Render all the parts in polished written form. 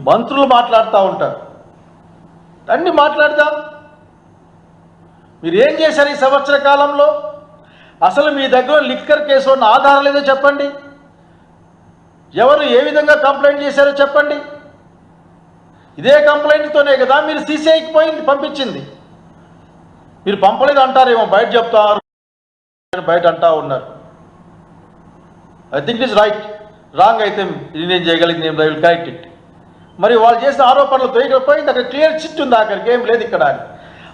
మంత్రులు మాట్లాడుతూ ఉంటారు. అన్నీ మాట్లాడదాం. మీరు ఏం చేశారు ఈ సంవత్సర కాలంలో? అసలు మీ దగ్గర లిక్కర్ కేసు ఉన్న ఆధారం లేదో చెప్పండి. ఎవరు ఏ విధంగా కంప్లైంట్ చేశారో చెప్పండి. ఇదే కంప్లైంట్తోనే కదా మీరు సీసీఐకి పంపించింది. మీరు పంపలేదు అంటారేమో, బయట చెప్తారు, బయట అంటా ఉన్నారు. I think it is right. Wrong అయితే ఇది నేను చేయగలిగింది నేను విల్ కరెక్ట్ ఇట్. మరి వాళ్ళు చేసిన ఆరోపణలు తొలగిపోయింది. అక్కడ క్లియర్ చిట్ ఉంది, అక్కడికి ఏం లేదు ఇక్కడ.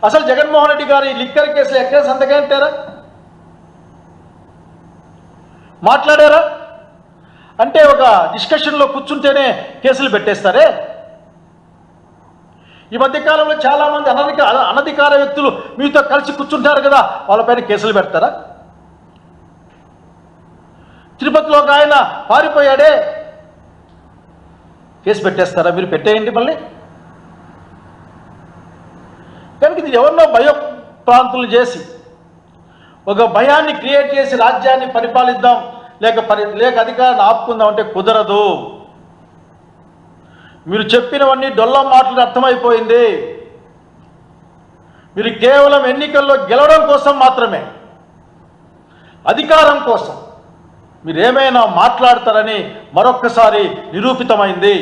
అసలు జగన్మోహన్ రెడ్డి గారు ఈ లిక్కర్ కేసులో ఎక్కడ సంతకం అంటారా? మాట్లాడారా? అంటే ఒక డిస్కషన్లో కూర్చుంటేనే కేసులు పెట్టేస్తారే. ఈ మధ్యకాలంలో చాలామంది అనధికార వ్యక్తులు మీతో కలిసి కూర్చుంటారు కదా, వాళ్ళపైన కేసులు పెడతారా? తిరుపతిలో ఒక ఆయన పారిపోయాడే, కేసు పెట్టేస్తారా? మీరు పెట్టేయండి మళ్ళీ. కనుక ఇది ఎవరినో భయప్రాంతులు చేసి ఒక భయాన్ని క్రియేట్ చేసి రాజ్యాన్ని పరిపాలిద్దాం లేక అధికారాన్ని ఆపుకుందాం అంటే కుదరదు. మీరు చెప్పినవన్నీ డొల్లం మాటలు అర్థమైపోయింది. మీరు కేవలం ఎన్నికల్లో గెలవడం కోసం మాత్రమే, అధికారం కోసం మీరు ఏమైనా మాట్లాడతారని మరొక్కసారి నిరూపితమైంది.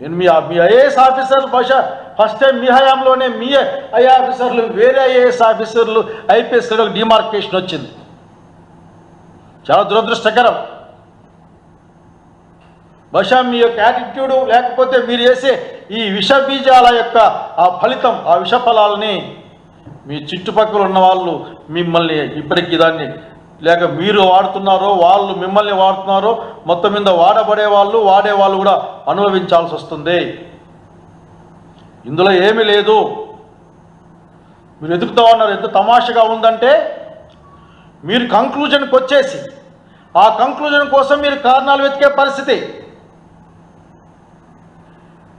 నేను మీ ఐఏఎస్ ఆఫీసర్లు బహుశా ఫస్ట్ టైం మీ హయాంలోనే మీ ఐఏఎస్ ఆఫీసర్లు వేరే ఐఏఎస్ ఆఫీసర్లు ఐపీఎస్లో డిమార్కేషన్ వచ్చింది. చాలా దురదృష్టకరం. బహుశా మీ యొక్క యాటిట్యూడు లేకపోతే మీరు చేసే ఈ విష బీజాల యొక్క ఆ ఫలితం, ఆ విష ఫలాలని మీ చుట్టుపక్కల ఉన్న వాళ్ళు మిమ్మల్ని ఇప్పటికీ దాన్ని లేక మీరు వాడుతున్నారో వాళ్ళు మిమ్మల్ని వాడుతున్నారో మొత్తం మీద వాడేవాళ్ళు కూడా అనుభవించాల్సి వస్తుంది. ఇందులో ఏమీ లేదు. మీరు ఎదుగుతూ ఉన్నారు. ఎంత తమాషగా ఉందంటే మీరు కంక్లూజన్కి వచ్చేసి ఆ కంక్లూజన్ కోసం మీరు కారణాలు వెతికే పరిస్థితి.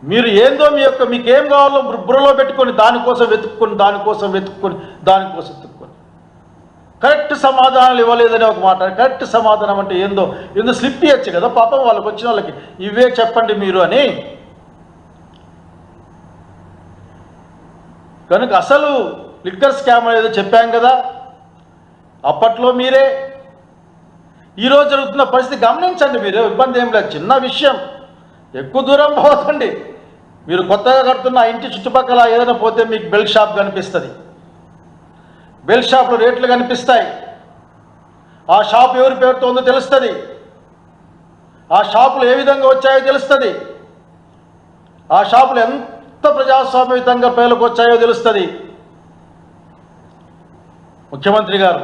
మీరు ఏందో మీకేం కావాలో బుర్రలో పెట్టుకొని దానికోసం వెతుక్కొని కరెక్ట్ సమాధానాలు ఇవ్వలేదని ఒక మాట. కరెక్ట్ సమాధానం అంటే ఏందో స్లిప్ ఇవ్వచ్చు కదా పాపం వాళ్ళకి వచ్చిన వాళ్ళకి, ఇవే చెప్పండి మీరు అని. కనుక అసలు లిక్కర్ స్కామ్ ఏదో చెప్పాం కదా అప్పట్లో మీరే. ఈరోజు జరుగుతున్న పరిస్థితి గమనించండి. మీరు ఇబ్బంది ఏం లేదు, చిన్న విషయం. ఎక్కువ దూరం పోతండి. మీరు కొత్తగా కడుతున్న ఇంటి చుట్టుపక్కల ఏదైనా పోతే మీకు బెల్ట్ షాప్ కనిపిస్తుంది. బెల్ట్ షాప్లో రేట్లు కనిపిస్తాయి. ఆ షాప్ ఎవరి పేరుతో ఉందో తెలుస్తుంది. ఆ షాపులు ఏ విధంగా వచ్చాయో తెలుస్తుంది. ఆ షాపులు ఎంత ప్రజాస్వామ్యయుతంగా పేర్లకు వచ్చాయో తెలుస్తుంది. ముఖ్యమంత్రి గారు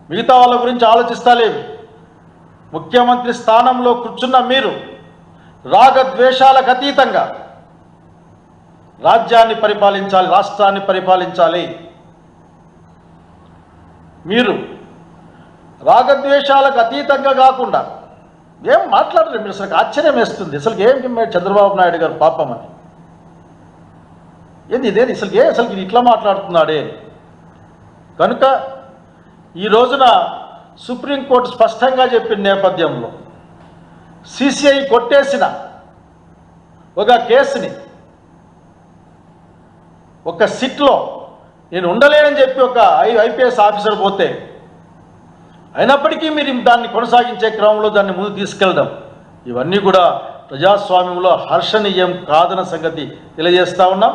మిగతా వాళ్ళ గురించి ఆలోచిస్తలేవు. ముఖ్యమంత్రి స్థానంలో కూర్చున్న మీరు రాగద్వేషాలకు అతీతంగా రాజ్యాన్ని పరిపాలించాలి, రాష్ట్రాన్ని పరిపాలించాలి. మీరు రాగద్వేషాలకు అతీతంగా కాకుండా ఏం మాట్లాడలేదు. మీరు అసలు ఆశ్చర్యం వేస్తుంది. అసలు ఏం చంద్రబాబు నాయుడు గారు పాపం అని ఇదేది అసలు ఇట్లా మాట్లాడుతున్నాడే. కనుక ఈ రోజున సుప్రీంకోర్టు స్పష్టంగా చెప్పిన నేపథ్యంలో సిసిఐ కొట్టేసిన ఒక కేసుని ఒక సిట్లో నేను ఉండలేనని చెప్పి ఒక ఐపీఎస్ ఆఫీసర్ పోతే అయినప్పటికీ మీరు దాన్ని కొనసాగించే క్రమంలో దాన్ని ముందు తీసుకెళ్ళడం, ఇవన్నీ కూడా ప్రజాస్వామ్యంలో హర్షణీయం కాదన్న సంగతి తెలియజేస్తూ ఉన్నాం.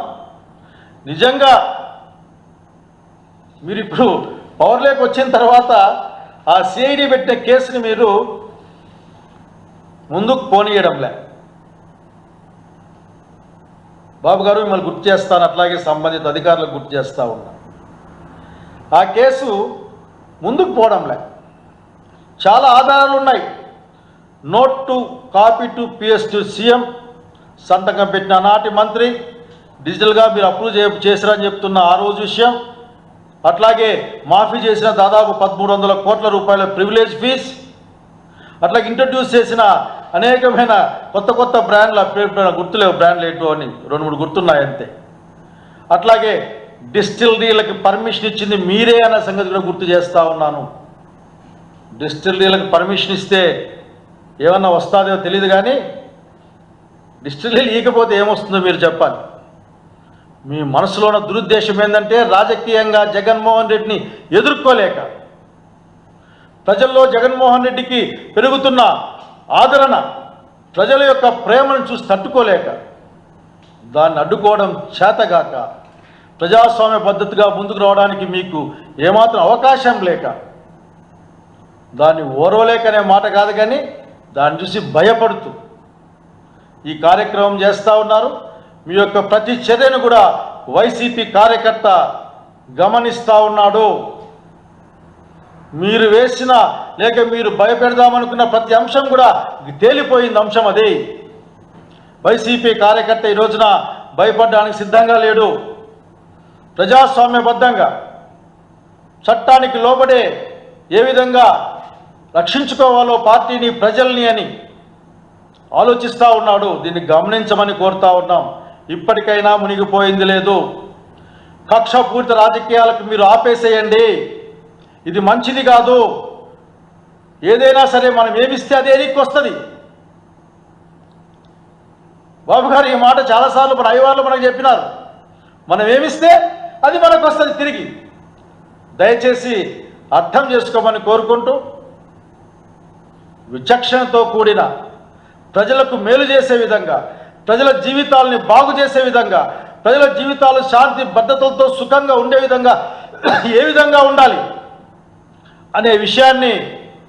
నిజంగా మీరు ఇప్పుడు పవర్లోకి వచ్చిన తర్వాత ఆ సిఐడి పెట్టిన కేసుని మీరు ముందుకు పోనీయడంలే. బాబు గారు మిమ్మల్ని గుర్తు చేస్తాను, అట్లాగే సంబంధిత అధికారులకు గుర్తు చేస్తూ ఉన్నా. ఆ కేసు ముందుకు పోవడంలే. చాలా ఆధారాలు ఉన్నాయి. Note to copy to PS to CM సంతకం పెట్టిన నాటి మంత్రి, డిజిటల్గా మీరు అప్రూవ్ చేశారని చెప్తున్న ఆ రోజు విషయం, అట్లాగే మాఫీ చేసిన దాదాపు 1300 కోట్ల రూపాయల ప్రివిలేజ్ ఫీజ్, అట్లాగే ఇంట్రడ్యూస్ చేసిన అనేకమైన కొత్త బ్రాండ్ల గుర్తులేవు, బ్రాండ్లు ఏంటో అని 2-3 గుర్తున్నాయి అంతే. అట్లాగే డిస్టిలరీలకు పర్మిషన్ ఇచ్చింది మీరే అన్న సంగతి కూడా గుర్తు చేస్తూ ఉన్నాను. డిస్టిలరీలకు పర్మిషన్ ఇస్తే ఏమన్నా వస్తుందో తెలియదు, కానీ డిస్టిలరీ లేకపోతే ఏమొస్తుందో మీరు చెప్పాలి. మీ మనసులో ఉన్న దురుద్దేశం ఏంటంటే రాజకీయంగా జగన్మోహన్ రెడ్డిని ఎదుర్కోలేక, ప్రజల్లో జగన్మోహన్ రెడ్డికి పెరుగుతున్న ఆదరణ, ప్రజల యొక్క ప్రేమను చూసి తట్టుకోలేక, దాన్ని అడ్డుకోవడం చేతగాక, ప్రజాస్వామ్య పద్ధతిగా ముందుకు రావడానికి మీకు ఏమాత్రం అవకాశం లేక, దాన్ని ఓర్వలేకనే మాట కాదు, కానీ దాన్ని చూసి భయపడుతూ ఈ కార్యక్రమం చేస్తూ ఉన్నారు. మీ యొక్క ప్రతి చర్యను కూడా వైసీపీ కార్యకర్త గమనిస్తూ ఉన్నాడు. మీరు వేసిన లేక మీరు భయపెడదామనుకున్న ప్రతి అంశం కూడా తేలిపోయింది అంశం అది. వైసీపీ కార్యకర్త ఈ రోజున భయపడడానికి సిద్ధంగా లేడు. ప్రజాస్వామ్యబద్ధంగా చట్టానికి లోబడే ఏ విధంగా రక్షించుకోవాలో పార్టీని, ప్రజల్ని అని ఆలోచిస్తూ ఉన్నాడు. దీన్ని గమనించమని కోరుతా ఉన్నాం. ఇప్పటికైనా మునిగిపోయింది లేదు. కక్షపూరిత రాజకీయాలకు మీరు ఆపేసేయండి. ఇది మంచిది కాదు. ఏదైనా సరే మనం ఏమిస్తే అదే ఎనికి వస్తుంది. బాబు గారు ఈ మాట చాలాసార్లు మన అయ్యవాళ్ళు మనకు చెప్పినారు. మనం ఏమిస్తే అది మనకు వస్తుంది తిరిగి. దయచేసి అర్థం చేసుకోమని కోరుకుంటూ, విచక్షణతో కూడిన ప్రజలకు మేలు చేసే విధంగా, ప్రజల జీవితాలని బాగు చేసే విధంగా, ప్రజల జీవితాలు శాంతి భద్రతలతో సుఖంగా ఉండే విధంగా ఏ విధంగా ఉండాలి అనే విషయాన్ని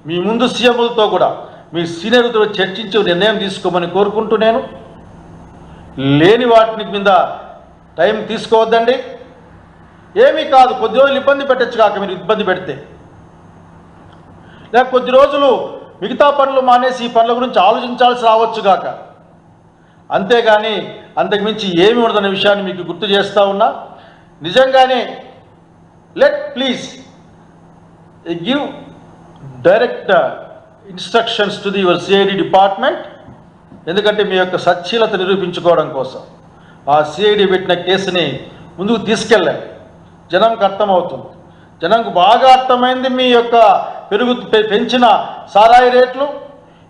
మీ ముందు సీఎంలతో కూడా, మీ సీనియర్లతో చర్చించి నిర్ణయం తీసుకోమని కోరుకుంటూ, నేను లేని వాటి మీద టైం తీసుకోవద్దండి. ఏమీ కాదు, కొద్ది రోజులు ఇబ్బంది పెట్టచ్చు కాక, మీరు ఇబ్బంది పెడితే, లేక కొద్ది రోజులు మిగతా పనులు మానేసి ఈ పనుల గురించి ఆలోచించాల్సి రావచ్చు కాక, అంతేగాని అంతకుమించి ఏమి ఉండదనే విషయాన్ని మీకు గుర్తు చేస్తూ ఉన్నా. నిజంగానే please give direct instructions to your CID department. ఎందుకంటే మీ యొక్క సచ్చీలత నిరూపించుకోవడం కోసం ఆ సిఐడి పెట్టిన కేసుని ముందుకు తీసుకెళ్ళాలి. జనంకు అర్థమవుతుంది. జనంకు బాగా అర్థమైంది మీ యొక్క పెంచిన సారాయి రేట్లు,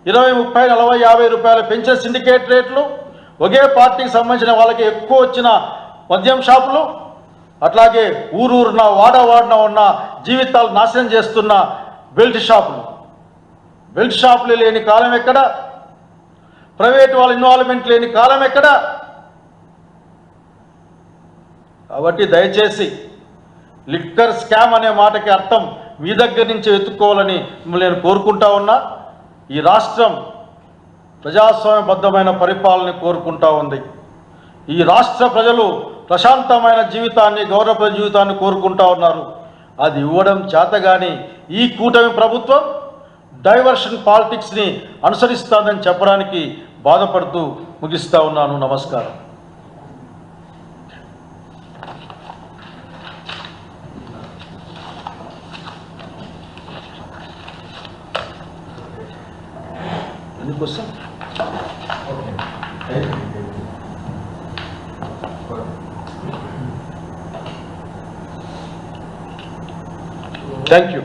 20, 30, 40, 50 రూపాయలు పెంచిన సిండికేట్ రేట్లు, ఒకే పార్టీకి సంబంధించిన వాళ్ళకి ఎక్కువ వచ్చిన మద్యం షాపులు, అట్లాగే ఊరూరున వాడవాడిన ఉన్న జీవితాలు నాశనం చేస్తున్న బెల్ట్ షాపులు. బెల్ట్ షాపులు లేని కాలం ఎక్కడ? ప్రైవేట్ వాళ్ళ ఇన్వాల్వ్మెంట్ లేని కాలం ఎక్కడ? కాబట్టి దయచేసి లిక్కర్ స్కామ్ అనే మాటకి అర్థం మీ దగ్గర నుంచి వెతుక్కోవాలని మిమ్మల్ని నేను కోరుకుంటా ఉన్నా. ఈ రాష్ట్రం ప్రజాస్వామ్యబద్ధమైన పరిపాలన కోరుకుంటా ఉంది. ఈ రాష్ట్ర ప్రజలు ప్రశాంతమైన జీవితాన్ని, గౌరవ జీవితాన్ని కోరుకుంటా ఉన్నారు. అది ఇవ్వడం చేతగాని ఈ కూటమి ప్రభుత్వం డైవర్షన్ పాలిటిక్స్ని అనుసరిస్తుందని చెప్పడానికి బాధపడుతూ ముగిస్తా ఉన్నాను. నమస్కారం. Question? Okay. Thank you.